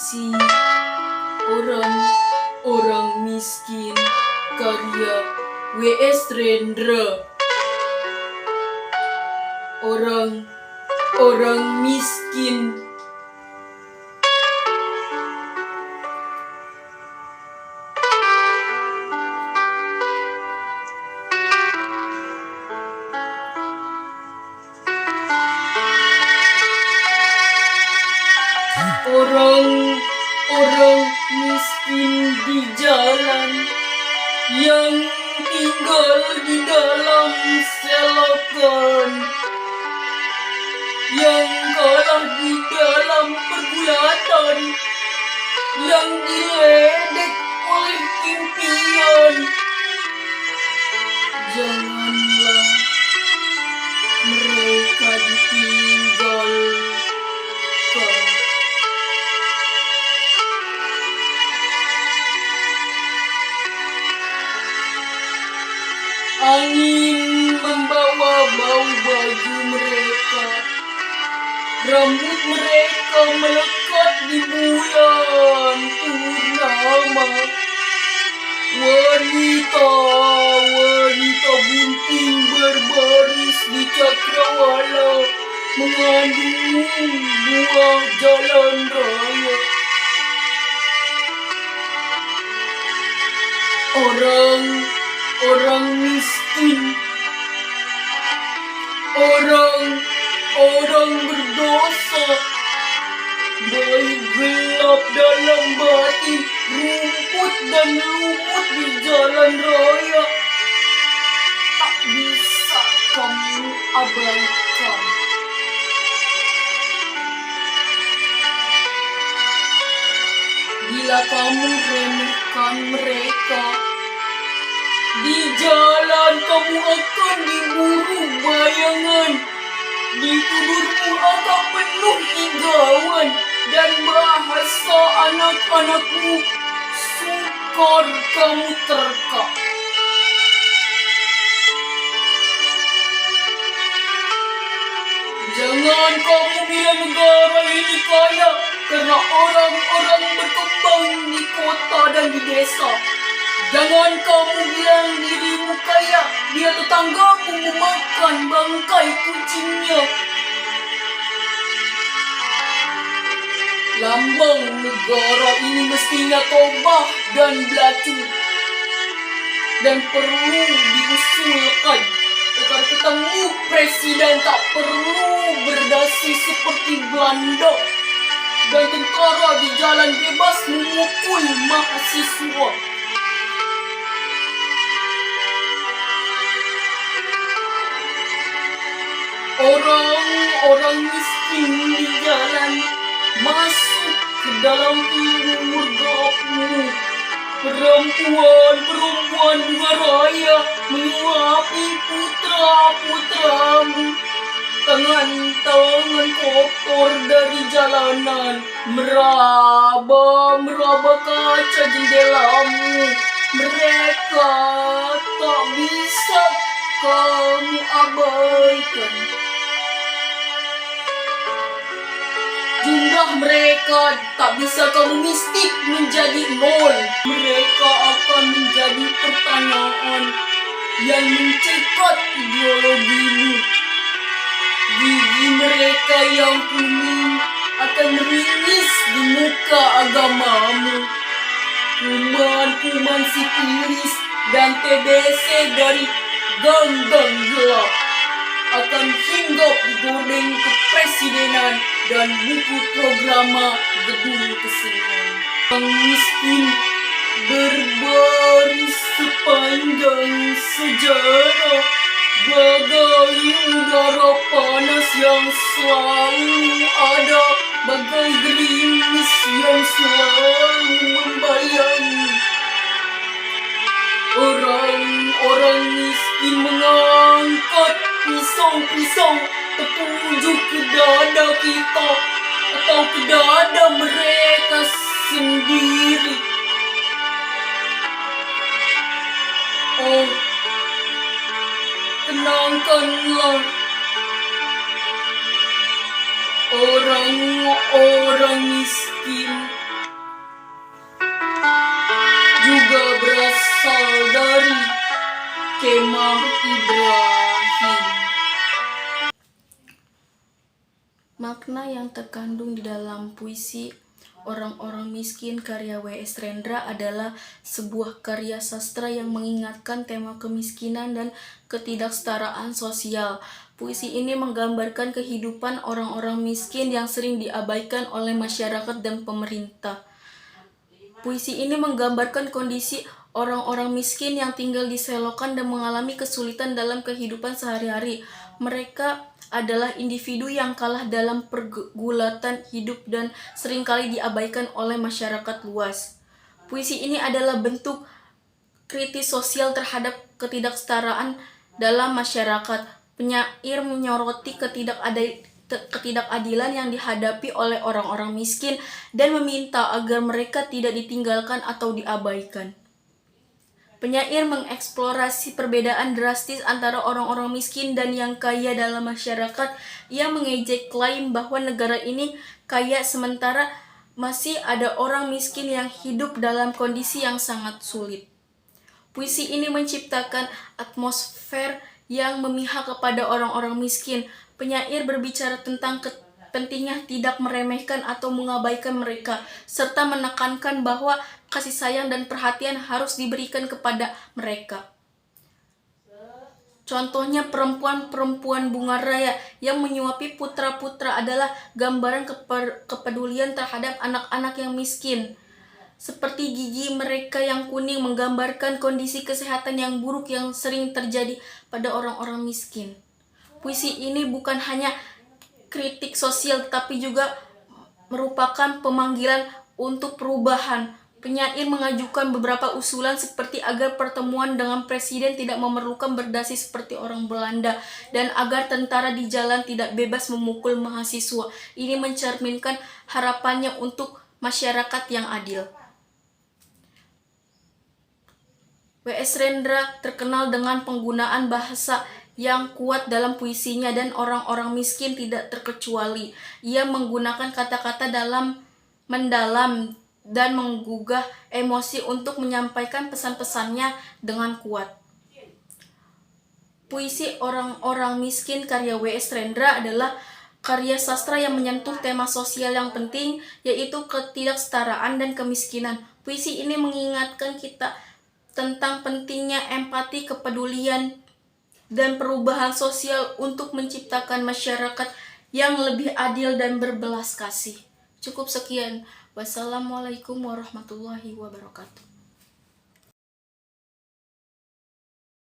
puisi orang-orang miskin karya W.S. Rendra. Orang miskin. Orang miskin di jalan yang tinggal di dalam selokan, yang kalah di dalam pergulatan, yang diledek oleh impian. Janganlah mereka ditinggalkan. Angin membawa bau baju mereka, rambut mereka melekat di bulan purnama. Wanita bunting berbaris di cakrawala mengandung buah jalan raya. Orang miskin, orang berdosa, baik gelap dalam batin, rumput dan lumut di jalan raya, tak bisa kamu abaikan. Bila kamu remehkan mereka, di jalan kamu akan diburu bayangan, ditudurmu akan penuh igauan, dan bahasa anak-anakmu sukar kamu terka. Jangan kamu bilang negara ini kaya karena orang-orang berkembang di kota dan di desa. Jangan kamu bilang dirimu kaya, dia tetanggamu memakan bangkai kucingnya. Lambang negara ini mestinya tobah dan belacu, dan perlu diusulkan agar ketemu presiden tak perlu berdasi seperti Belanda, dan tentara di jalan bebas memukul mahasiswa. Orang miskin di jalan masuk ke dalam timur gelapmu. Perempuan bunga raya menyuapi putra-putramu. Tangan-tangan kotor dari jalanan meraba kaca jendelamu. Mereka tak bisa kamu abaikan. Jumlah mereka tak bisa kamu mistik menjadi nol. Mereka akan menjadi pertanyaan yang mencekat ideologimu. Gigi mereka yang kuning akan meringis di muka agamamu. Kuman-kuman sipilis dan TBC dari gang-gang gelap akan hinggap di gorden kepresidenan dan buku programa gedung kesenian. Orang miskin berbaris sepanjang sejarah, bagai udara panas yang selalu ada, bagai gerimis yang selalu membayangi. Orang miskin mengangkat pisau-pisau tertuju ke dada kita atau ke dada mereka sendiri. Oh, tenangkanlah orang-orang miskin Muhammad Ibrahim. Makna yang terkandung di dalam puisi Orang-Orang Miskin karya W.S. Rendra adalah sebuah karya sastra yang mengingatkan tema kemiskinan dan ketidaksetaraan sosial. Puisi ini menggambarkan kehidupan orang-orang miskin yang sering diabaikan oleh masyarakat dan pemerintah. Puisi ini menggambarkan kondisi orang-orang miskin yang tinggal di selokan dan mengalami kesulitan dalam kehidupan sehari-hari. Mereka adalah individu yang kalah dalam pergulatan hidup dan seringkali diabaikan oleh masyarakat luas. Puisi ini adalah bentuk kritis sosial terhadap ketidaksetaraan dalam masyarakat. Penyair menyoroti ketidakadilan yang dihadapi oleh orang-orang miskin dan meminta agar mereka tidak ditinggalkan atau diabaikan. Penyair mengeksplorasi perbedaan drastis antara orang-orang miskin dan yang kaya dalam masyarakat. Ia mengejek klaim bahwa negara ini kaya sementara masih ada orang miskin yang hidup dalam kondisi yang sangat sulit. Puisi ini menciptakan atmosfer yang memihak kepada orang-orang miskin. Penyair berbicara tentang pentingnya tidak meremehkan atau mengabaikan mereka, serta menekankan bahwa kasih sayang dan perhatian harus diberikan kepada mereka. Contohnya perempuan-perempuan bunga raya yang menyuapi putra-putra adalah gambaran kepedulian terhadap anak-anak yang miskin. Seperti gigi mereka yang kuning menggambarkan kondisi kesehatan yang buruk yang sering terjadi pada orang-orang miskin. Puisi ini bukan hanya kritik sosial tetapi juga merupakan pemanggilan untuk perubahan. Penyair mengajukan beberapa usulan seperti agar pertemuan dengan presiden tidak memerlukan berdasi seperti orang Belanda dan agar tentara di jalan tidak bebas memukul mahasiswa. Ini mencerminkan harapannya untuk masyarakat yang adil. W.S. Rendra terkenal dengan penggunaan bahasa yang kuat dalam puisinya dan orang-orang miskin tidak terkecuali. Ia menggunakan kata-kata mendalam dan menggugah emosi untuk menyampaikan pesan-pesannya dengan kuat. Puisi Orang-Orang Miskin karya W.S. Rendra adalah karya sastra yang menyentuh tema sosial yang penting, yaitu ketidaksetaraan dan kemiskinan. Puisi ini mengingatkan kita tentang pentingnya empati, kepedulian, dan perubahan sosial untuk menciptakan masyarakat yang lebih adil dan berbelas kasih. Cukup sekian. Wassalamualaikum warahmatullahi wabarakatuh.